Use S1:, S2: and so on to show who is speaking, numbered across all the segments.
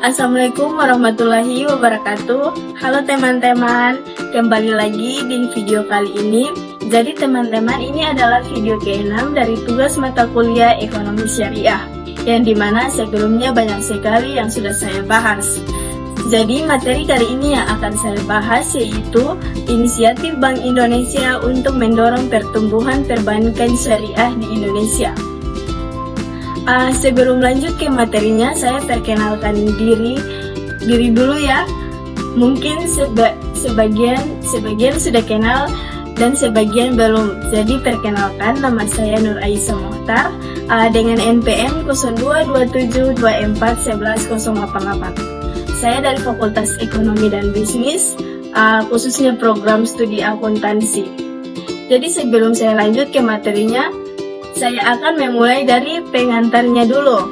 S1: Assalamualaikum warahmatullahi wabarakatuh. Halo teman-teman, kembali lagi di video kali ini. Jadi teman-teman, ini adalah video ke-6 dari tugas mata kuliah Ekonomi Syariah, yang dimana sebelumnya banyak sekali yang sudah saya bahas. Jadi materi kali ini yang akan saya bahas yaitu inisiatif Bank Indonesia untuk mendorong pertumbuhan perbankan syariah di Indonesia. Sebelum lanjut ke materinya, saya perkenalkan diri dulu ya. Mungkin sebagian sudah kenal dan sebagian belum. Jadi perkenalkan, nama saya Nur Aisyah Mohtar dengan NPM 0227241188. Saya dari Fakultas Ekonomi dan Bisnis, khususnya program studi akuntansi. Jadi sebelum saya lanjut ke materinya, saya akan memulai dari pengantarnya dulu.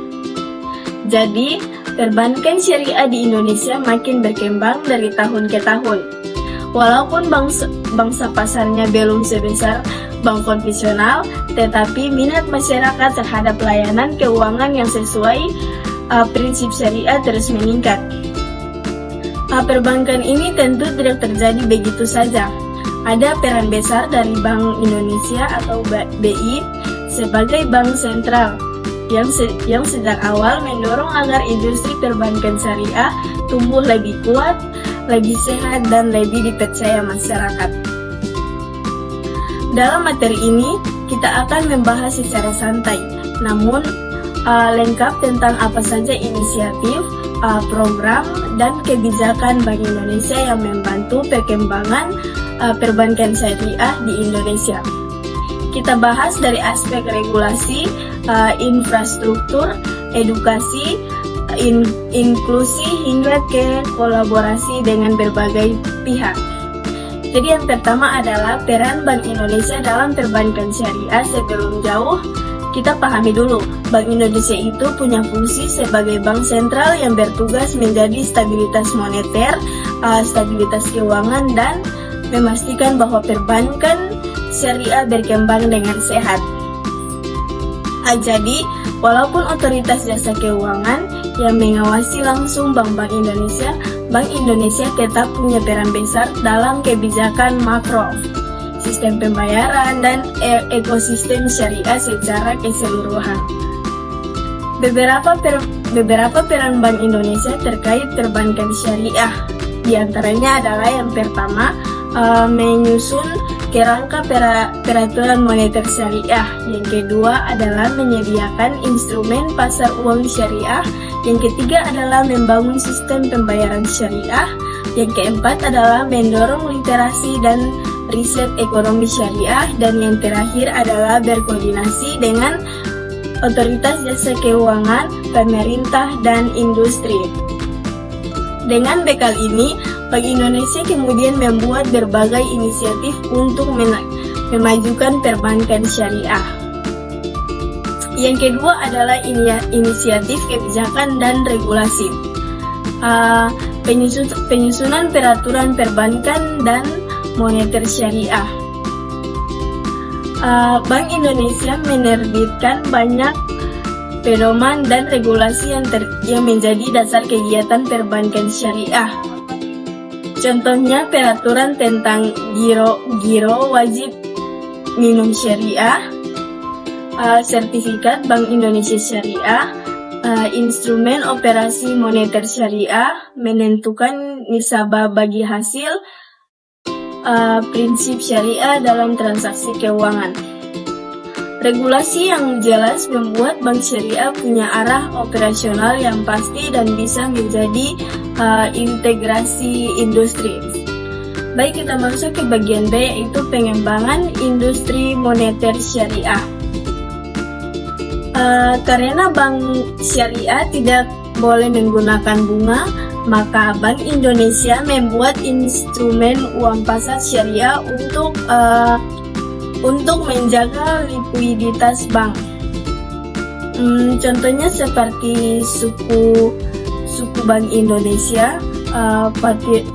S1: Jadi, perbankan syariah di Indonesia makin berkembang dari tahun ke tahun. Walaupun bangsa pasarnya belum sebesar bank konvensional, tetapi minat masyarakat terhadap layanan keuangan yang sesuai prinsip syariah terus meningkat. Perbankan ini tentu tidak terjadi begitu saja. Ada peran besar dari Bank Indonesia atau BI sebagai bank sentral yang sejak awal mendorong agar industri perbankan syariah tumbuh lebih kuat, lebih sehat, dan lebih dipercaya masyarakat. Dalam materi ini, kita akan membahas secara santai, namun lengkap tentang apa saja inisiatif, program, dan kebijakan Bank Indonesia yang membantu perkembangan perbankan syariah di Indonesia. Kita bahas dari aspek regulasi, infrastruktur, edukasi, inklusi, hingga ke kolaborasi dengan berbagai pihak. Jadi yang pertama adalah peran Bank Indonesia dalam perbankan syariah. Sebelum jauh, kita pahami dulu, Bank Indonesia itu punya fungsi sebagai bank sentral yang bertugas menjadi stabilitas moneter, stabilitas keuangan, dan memastikan bahwa perbankan syariah berkembang dengan sehat. Jadi, walaupun otoritas jasa keuangan yang mengawasi langsung Bank Indonesia, Bank Indonesia tetap punya peran besar dalam kebijakan makro, sistem pembayaran, dan ekosistem syariah secara keseluruhan. Beberapa peran Bank Indonesia terkait perbankan syariah, diantaranya adalah yang pertama, menyusun kerangka peraturan moneter syariah. Yang kedua adalah menyediakan instrumen pasar uang syariah. Yang ketiga adalah membangun sistem pembayaran syariah. Yang keempat adalah mendorong literasi dan riset ekonomi syariah. Dan yang terakhir adalah berkoordinasi dengan otoritas jasa keuangan, pemerintah, dan industri. Dengan bekal ini, Bank Indonesia kemudian membuat berbagai inisiatif untuk memajukan perbankan syariah. Yang kedua adalah inisiatif kebijakan dan regulasi. Penyusunan peraturan perbankan dan moneter syariah. Bank Indonesia menerbitkan banyak pedoman dan regulasi yang menjadi dasar kegiatan perbankan syariah. Contohnya peraturan tentang giro wajib minum syariah, sertifikat Bank Indonesia syariah, instrumen operasi moneter syariah, menentukan nisabah bagi hasil, prinsip syariah dalam transaksi keuangan. Regulasi yang jelas membuat bank syariah punya arah operasional yang pasti dan bisa menjadi integrasi industri. Baik, kita masuk ke bagian B, yaitu pengembangan industri moneter syariah. Karena bank syariah tidak boleh menggunakan bunga, maka Bank Indonesia membuat instrumen uang pasar syariah untuk menjaga likuiditas bank. Contohnya seperti suku Bank Indonesia,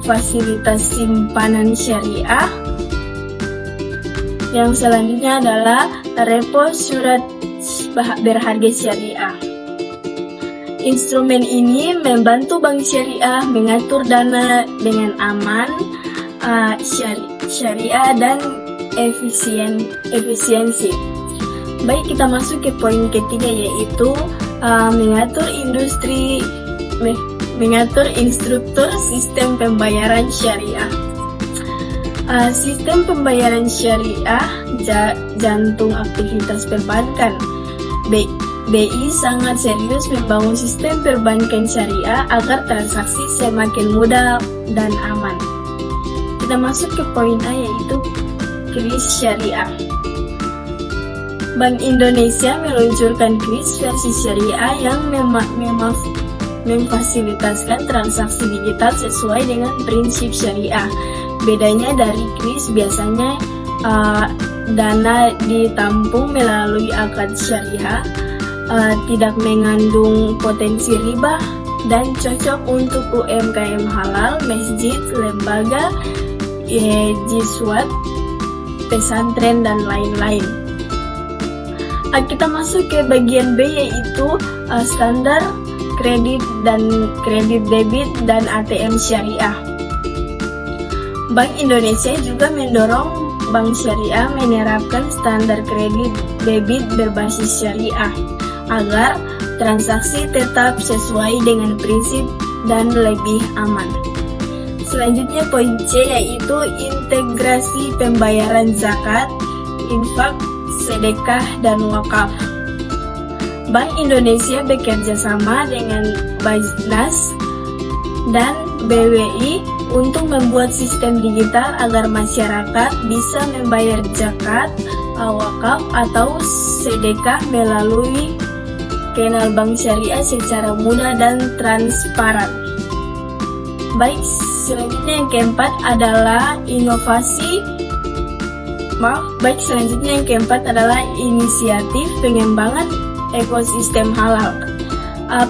S1: fasilitas simpanan syariah. Yang selanjutnya adalah repo surat berharga syariah. Instrumen ini membantu bank syariah mengatur dana dengan aman, syariah dan efisiensi. Baik, kita masuk ke poin ketiga, yaitu mengatur instruktur sistem pembayaran syariah. Sistem pembayaran syariah jantung aktivitas perbankan. BI sangat serius membangun sistem perbankan syariah agar transaksi semakin mudah dan aman. Kita masuk ke poin A, yaitu kris syariah. Bank Indonesia meluncurkan kris versi syariah yang memfasilitaskan transaksi digital sesuai dengan prinsip syariah. Bedanya dari kris, biasanya dana ditampung melalui akad syariah, tidak mengandung potensi riba, dan cocok untuk UMKM halal, masjid, lembaga, jiswat, pesantren, dan lain-lain. Kita masuk ke bagian B, yaitu standar kredit debit dan ATM syariah. Bank Indonesia juga mendorong bank syariah menerapkan standar kredit debit berbasis syariah agar transaksi tetap sesuai dengan prinsip dan lebih aman. Selanjutnya poin C, yaitu integrasi pembayaran zakat, infak, sedekah, dan wakaf. Bank Indonesia bekerja sama dengan Basnas dan BWI untuk membuat sistem digital agar masyarakat bisa membayar zakat, wakaf, atau sedekah melalui kanal bank syariah secara mudah dan transparan. Baik, selanjutnya yang keempat adalah inisiatif pengembangan ekosistem halal.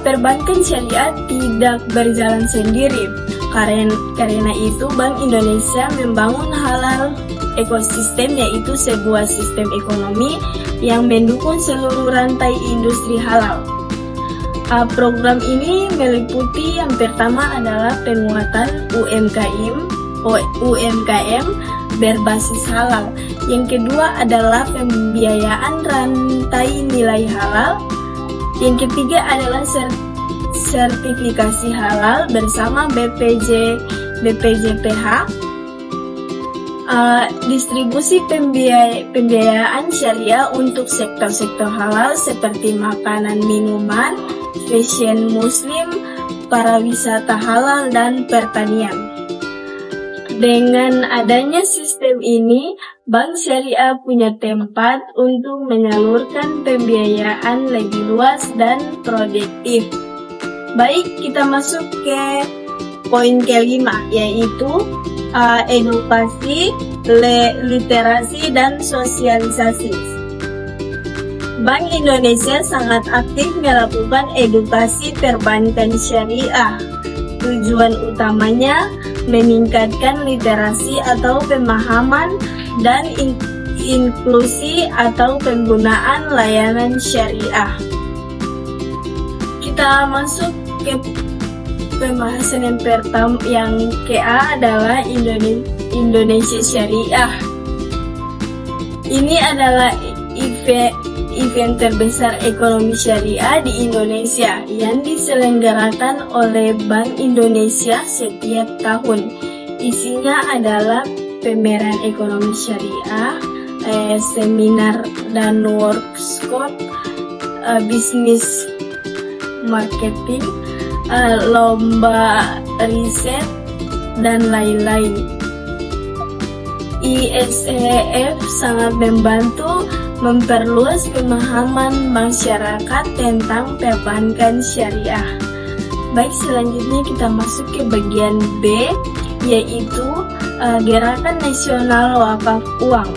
S1: Perbankan syariah tidak berjalan sendiri. Karena itu, Bank Indonesia membangun halal ekosistem, yaitu sebuah sistem ekonomi yang mendukung seluruh rantai industri halal. Program ini meliputi, yang pertama adalah penguatan UMKM berbasis halal. Yang kedua adalah pembiayaan rantai nilai halal. Yang ketiga adalah sertifikasi halal bersama BPJPH. Distribusi pembiayaan syariah untuk sektor-sektor halal seperti makanan, minuman, fashion muslim, pariwisata halal, dan pertanian. Dengan adanya sistem ini, bank syariah punya tempat untuk menyalurkan pembiayaan lebih luas dan produktif. Baik, kita masuk ke poin kelima, yaitu edukasi, literasi, dan sosialisasi. Bank Indonesia sangat aktif melakukan edukasi perbankan syariah. Tujuan utamanya meningkatkan literasi atau pemahaman dan inklusi atau penggunaan layanan syariah. Kita masuk ke pembahasan yang pertama, yang ke-A adalah Indonesia Syariah. Ini adalah event terbesar ekonomi syariah di Indonesia yang diselenggarakan oleh Bank Indonesia setiap tahun. Isinya adalah pameran ekonomi syariah, seminar dan workshop, bisnis marketing, lomba riset, dan lain-lain. ISEF sangat membantu memperluas pemahaman masyarakat tentang perbankan syariah. Baik, selanjutnya kita masuk ke bagian B, yaitu Gerakan Nasional Wakaf Uang.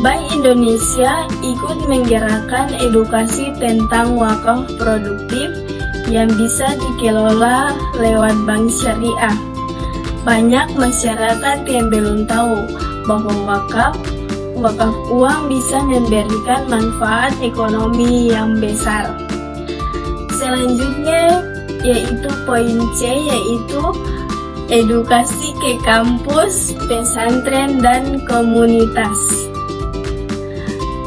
S1: Bank Indonesia ikut menggerakkan edukasi tentang wakaf produktif yang bisa dikelola lewat bank syariah. Banyak masyarakat yang belum tahu bahwa wakaf uang bisa memberikan manfaat ekonomi yang besar. Selanjutnya yaitu poin C, yaitu edukasi ke kampus, pesantren, dan komunitas.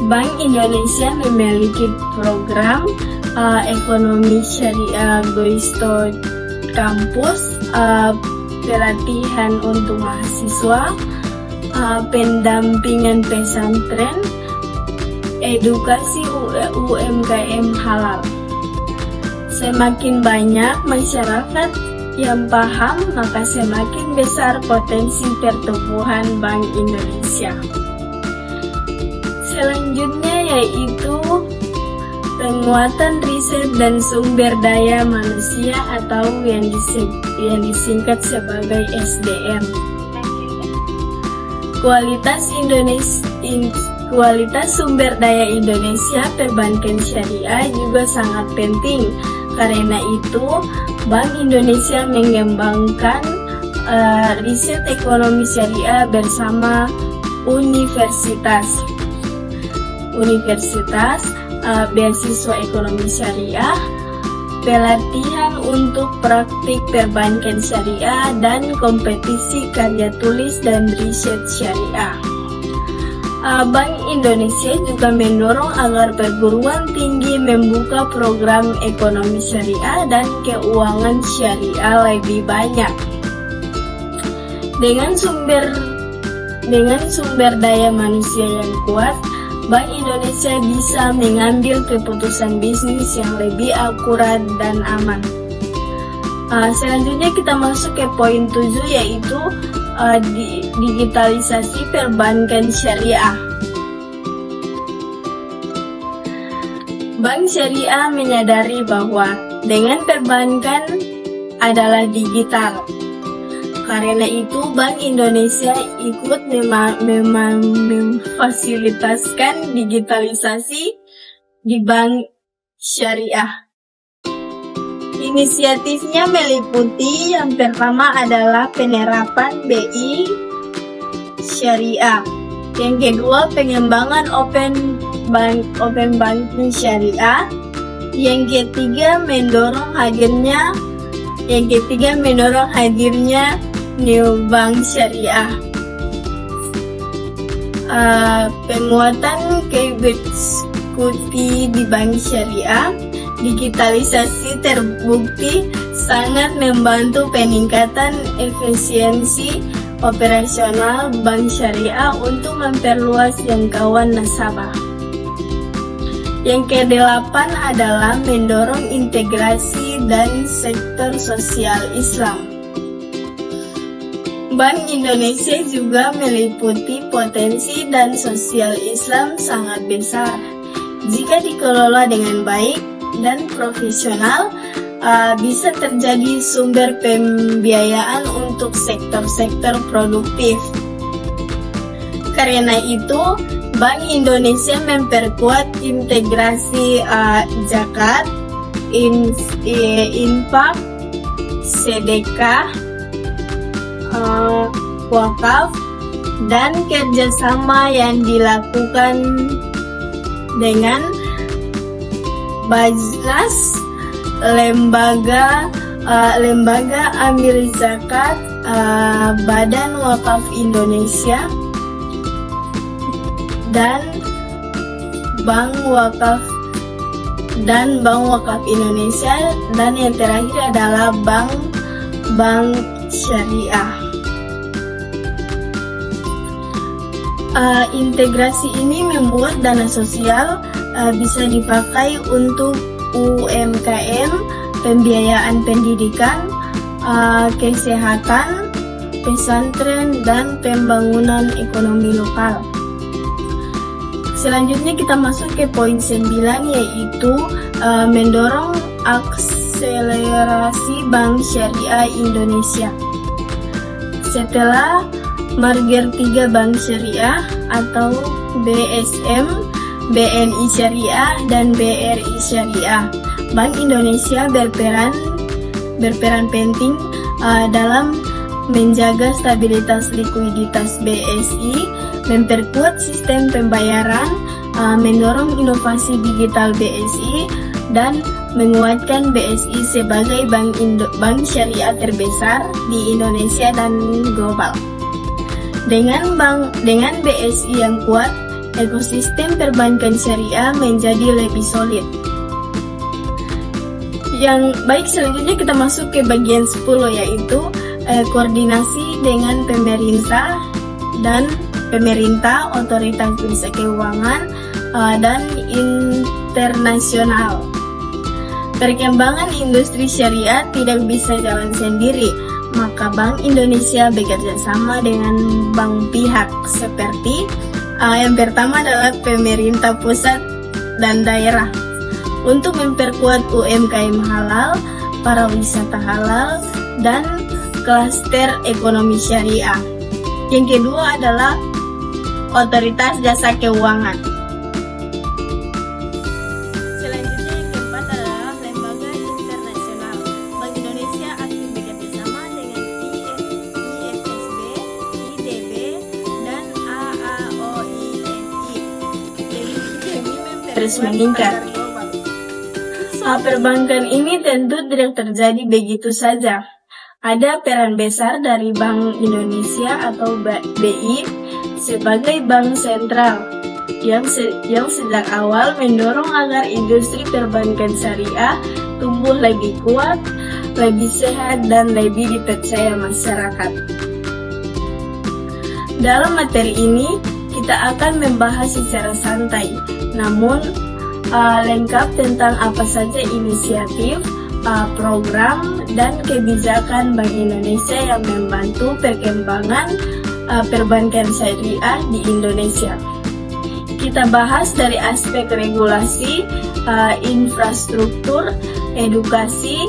S1: Bank Indonesia memiliki program ekonomi syariah Goisto kampus, pelatihan untuk mahasiswa, pendampingan pesantren, edukasi UMKM halal. Semakin banyak masyarakat yang paham, maka semakin besar potensi pertumbuhan Bank Indonesia. Selanjutnya yaitu penguatan riset dan sumber daya manusia atau yang disingkat sebagai SDM. Kualitas sumber daya Indonesia perbankan syariah juga sangat penting. Karena itu, Bank Indonesia mengembangkan riset ekonomi syariah bersama universitas, beasiswa ekonomi syariah, pelatihan untuk praktik perbankan syariah, dan kompetisi karya tulis dan riset syariah. Bank Indonesia juga mendorong agar perguruan tinggi membuka program ekonomi syariah dan keuangan syariah lebih banyak. Dengan sumber daya manusia yang kuat, Bank Indonesia bisa mengambil keputusan bisnis yang lebih akurat dan aman. Selanjutnya kita masuk ke poin 7, yaitu digitalisasi perbankan syariah. Bank Syariah menyadari bahwa dengan perbankan adalah digital. Karena itu, Bank Indonesia ikut memfasilitasikan digitalisasi di Bank Syariah. Inisiatifnya meliputi yang pertama adalah penerapan BI Syariah. Yang kedua, pengembangan open banking syariah. Yang ketiga, mendorong hadirnya New Bank Syariah. Penguatan kebijakan di Bank Syariah. Digitalisasi terbukti sangat membantu peningkatan efisiensi operasional Bank Syariah untuk memperluas jangkauan nasabah. Yang ke-8 adalah mendorong integrasi dan sektor sosial Islam. Bank Indonesia juga meliputi potensi dan sosial Islam sangat besar. Jika dikelola dengan baik dan profesional, bisa terjadi sumber pembiayaan untuk sektor-sektor produktif. Karena itu, Bank Indonesia memperkuat integrasi zakat, infak, sedekah, wakaf, dan kerjasama yang dilakukan dengan Bajnas, lembaga amil zakat, Badan Wakaf Indonesia, dan Bank Wakaf Indonesia, dan yang terakhir adalah Bank Syariah. Integrasi ini membuat dana sosial bisa dipakai untuk UMKM, pembiayaan pendidikan, kesehatan, pesantren, dan pembangunan ekonomi lokal. Selanjutnya kita masuk ke poin 9, yaitu mendorong akselerasi Bank Syariah Indonesia. Setelah merger 3 Bank Syariah atau BSM, BNI Syariah, dan BRI Syariah, Bank Indonesia berperan penting dalam menjaga stabilitas likuiditas BSI, memperkuat sistem pembayaran, mendorong inovasi digital BSI, dan menguatkan BSI sebagai bank syariah terbesar di Indonesia dan global. Dengan BSI yang kuat, ekosistem perbankan syariah menjadi lebih solid. Yang baik, selanjutnya kita masuk ke bagian 10, yaitu koordinasi dengan pemerintah, otoritas jasa keuangan, dan internasional. Perkembangan industri syariah tidak bisa jalan sendiri, maka Bank Indonesia bekerja sama dengan bank pihak seperti yang pertama adalah pemerintah pusat dan daerah untuk memperkuat UMKM halal, para wisata halal, dan klaster ekonomi syariah. Yang kedua adalah otoritas jasa keuangan. Selanjutnya yang keempat adalah lembaga internasional. Bank Indonesia aktif bekerjasama dengan IFSB, IDB, dan AAOINI demi terus meningkat. Perbankan ini tentu tidak terjadi begitu saja. Ada peran besar dari Bank Indonesia atau BI sebagai bank sentral yang sejak awal mendorong agar industri perbankan syariah tumbuh lebih kuat, lebih sehat, dan lebih dipercaya masyarakat. Dalam materi ini, kita akan membahas secara santai, namun lengkap tentang apa saja inisiatif, program, dan kebijakan Bank Indonesia yang membantu perkembangan perbankan syariah di Indonesia. Kita bahas dari aspek regulasi, infrastruktur, edukasi,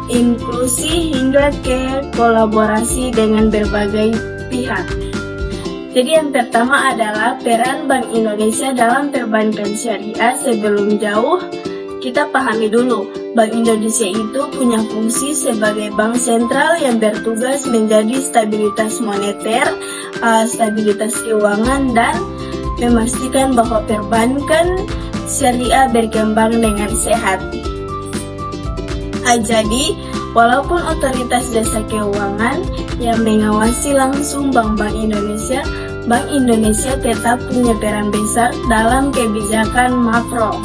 S1: inklusi, hingga ke kolaborasi dengan berbagai pihak. Jadi yang pertama adalah peran Bank Indonesia dalam perbankan syariah. Sebelum jauh, kita pahami dulu, Bank Indonesia itu punya fungsi sebagai bank sentral yang bertugas menjadi stabilitas moneter, stabilitas keuangan, dan memastikan bahwa perbankan syariah berkembang dengan sehat. Jadi, walaupun otoritas jasa keuangan yang mengawasi langsung bank-bank Indonesia, Bank Indonesia tetap punya peran besar dalam kebijakan makro,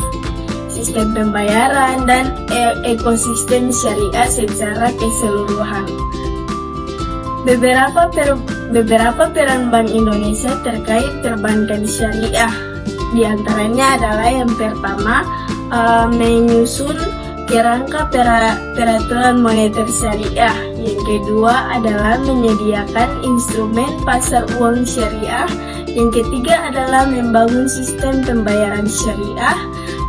S1: sistem pembayaran, dan ekosistem syariah secara keseluruhan. Beberapa peran Bank Indonesia terkait perbankan syariah, di antaranya adalah yang pertama, menyusun kerangka peraturan moneter syariah. Yang kedua adalah menyediakan instrumen pasar uang syariah. Yang ketiga adalah membangun sistem pembayaran syariah.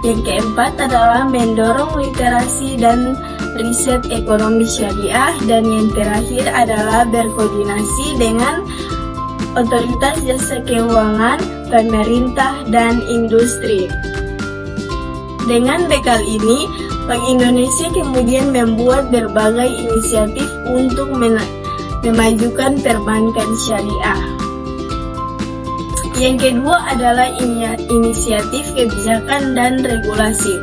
S1: Yang keempat adalah mendorong literasi dan riset ekonomi syariah. Dan yang terakhir adalah berkoordinasi dengan otoritas jasa keuangan, pemerintah, dan industri. Dengan bekal ini, Bank Indonesia kemudian membuat berbagai inisiatif untuk memajukan perbankan syariah. Yang kedua adalah inisiatif kebijakan dan regulasi.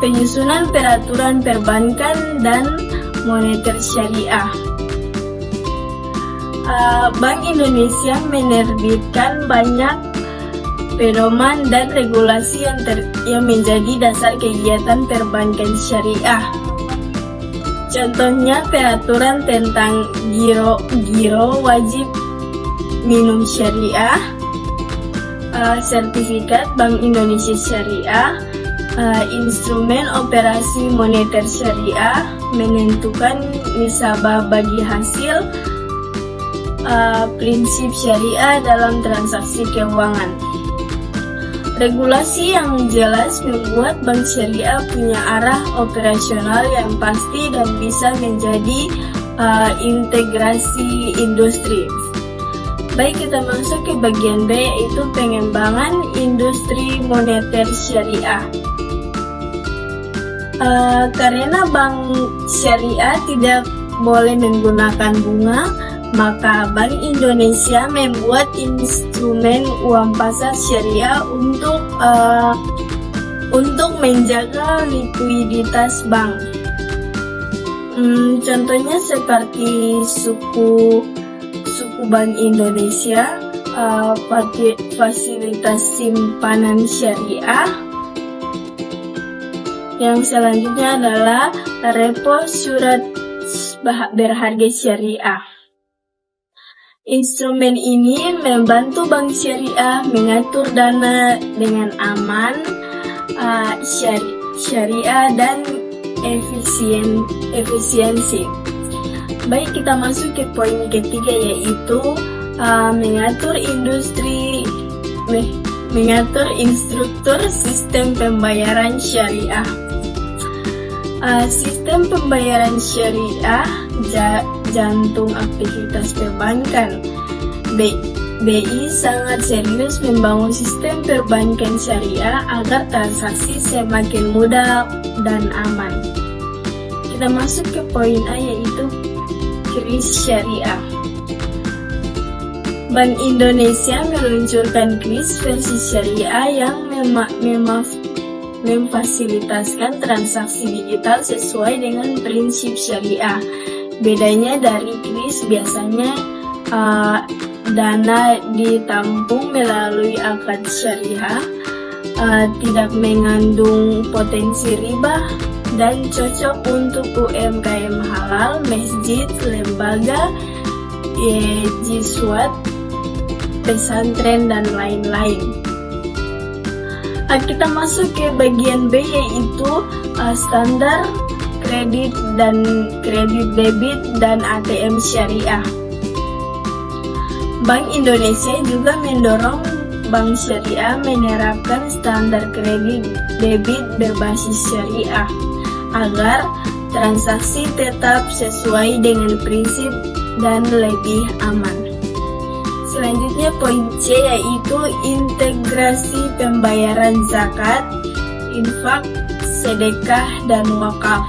S1: Penyusunan peraturan perbankan dan moneter syariah. Bank Indonesia menerbitkan banyak pedoman dan regulasi yang menjadi dasar kegiatan perbankan syariah. Contohnya peraturan tentang giro wajib minum syariah, sertifikat Bank Indonesia syariah, instrumen operasi moneter syariah, menentukan nisabah bagi hasil, prinsip syariah dalam transaksi keuangan. Regulasi yang jelas membuat bank syariah punya arah operasional yang pasti dan bisa menjadi integrasi industri. Baik, kita masuk ke bagian B, yaitu pengembangan industri moneter syariah. Karena bank syariah tidak boleh menggunakan bunga, Maka Bank Indonesia membuat instrumen uang pasar syariah untuk menjaga likuiditas bank. Contohnya seperti suku Bank Indonesia, fasilitas simpanan syariah. Yang selanjutnya adalah repo surat berharga syariah. Instrumen ini membantu bank syariah mengatur dana dengan aman, syariah dan efisiensi. Baik, kita masuk ke poin ketiga, yaitu mengatur instruktur sistem pembayaran syariah. Sistem pembayaran syariah jantung aktivitas perbankan. BI sangat serius membangun sistem perbankan syariah agar transaksi semakin mudah dan aman. Kita masuk ke poin A, yaitu kris syariah. Bank Indonesia meluncurkan kris versi syariah yang memfasilitaskan transaksi digital sesuai dengan prinsip syariah. Bedanya dari kris, biasanya dana ditampung melalui akad syariah, tidak mengandung potensi riba, dan cocok untuk UMKM halal, masjid, lembaga, jiswat, pesantren, dan lain-lain. Kita masuk ke bagian B, yaitu standar kredit debit dan ATM syariah. Bank Indonesia juga mendorong bank syariah menerapkan standar kredit debit berbasis syariah agar transaksi tetap sesuai dengan prinsip dan lebih aman. Selanjutnya poin C, yaitu integrasi pembayaran zakat, infak, sedekah, dan wakaf.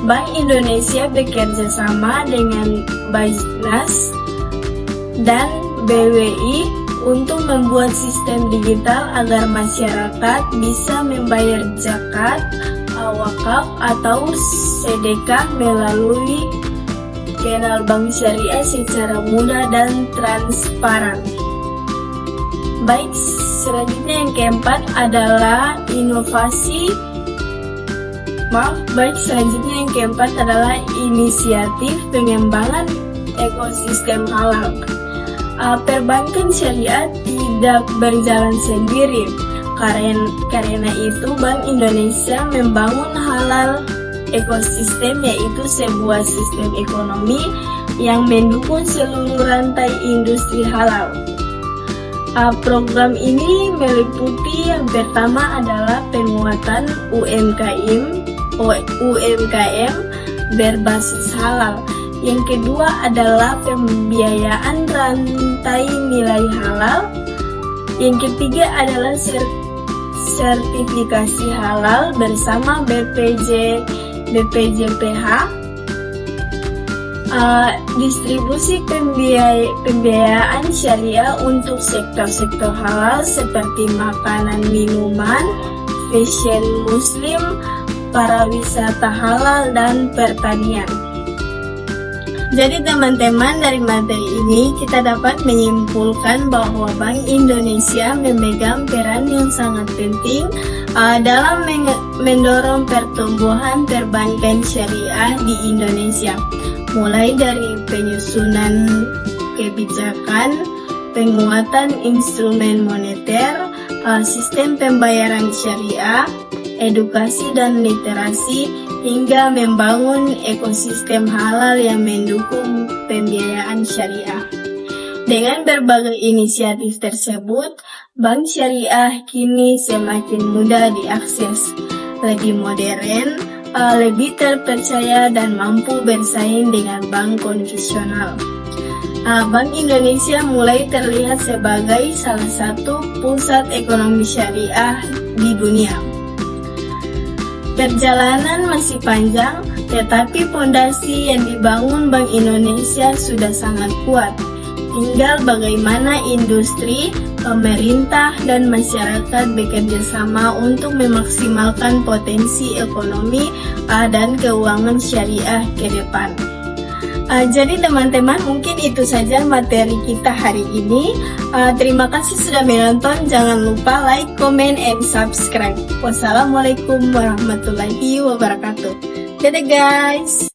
S1: Bank Indonesia bekerja sama dengan Bajnas dan BWI untuk membuat sistem digital agar masyarakat bisa membayar zakat, wakaf, atau sedekah melalui kanal bank syariah secara mudah dan transparan. Baik, selanjutnya yang keempat adalah inisiatif pengembangan ekosistem halal. Perbankan syariah tidak berjalan sendiri. Karena itu Bank Indonesia membangun halal ekosistem, yaitu sebuah sistem ekonomi yang mendukung seluruh rantai industri halal. Program ini meliputi, yang pertama adalah penguatan UMKM berbasis halal. Yang kedua adalah pembiayaan rantai nilai halal. Yang ketiga adalah sertifikasi halal bersama BPJPH. Distribusi pembiayaan syariah untuk sektor-sektor halal seperti makanan, minuman, fashion muslim, pariwisata halal, dan pertanian. Jadi teman-teman, dari materi ini kita dapat menyimpulkan bahwa Bank Indonesia memegang peran yang sangat penting dalam mendorong pertumbuhan perbankan syariah di Indonesia, mulai dari penyusunan kebijakan, penguatan instrumen moneter, sistem pembayaran syariah, edukasi dan literasi, hingga membangun ekosistem halal yang mendukung pembiayaan syariah. Dengan berbagai inisiatif tersebut, bank syariah kini semakin mudah diakses, lebih modern, lebih terpercaya, dan mampu bersaing dengan bank konvensional. Bank Indonesia mulai terlihat sebagai salah satu pusat ekonomi syariah di dunia. Perjalanan masih panjang, Tetapi fondasi yang dibangun Bank Indonesia sudah sangat kuat. Tinggal bagaimana industri, pemerintah, dan masyarakat bekerja sama untuk memaksimalkan potensi ekonomi dan keuangan syariah ke depan. Jadi teman-teman, mungkin itu saja materi kita hari ini. Terima kasih sudah menonton. Jangan lupa like, comment, and subscribe. Wassalamualaikum warahmatullahi wabarakatuh. Dadah guys!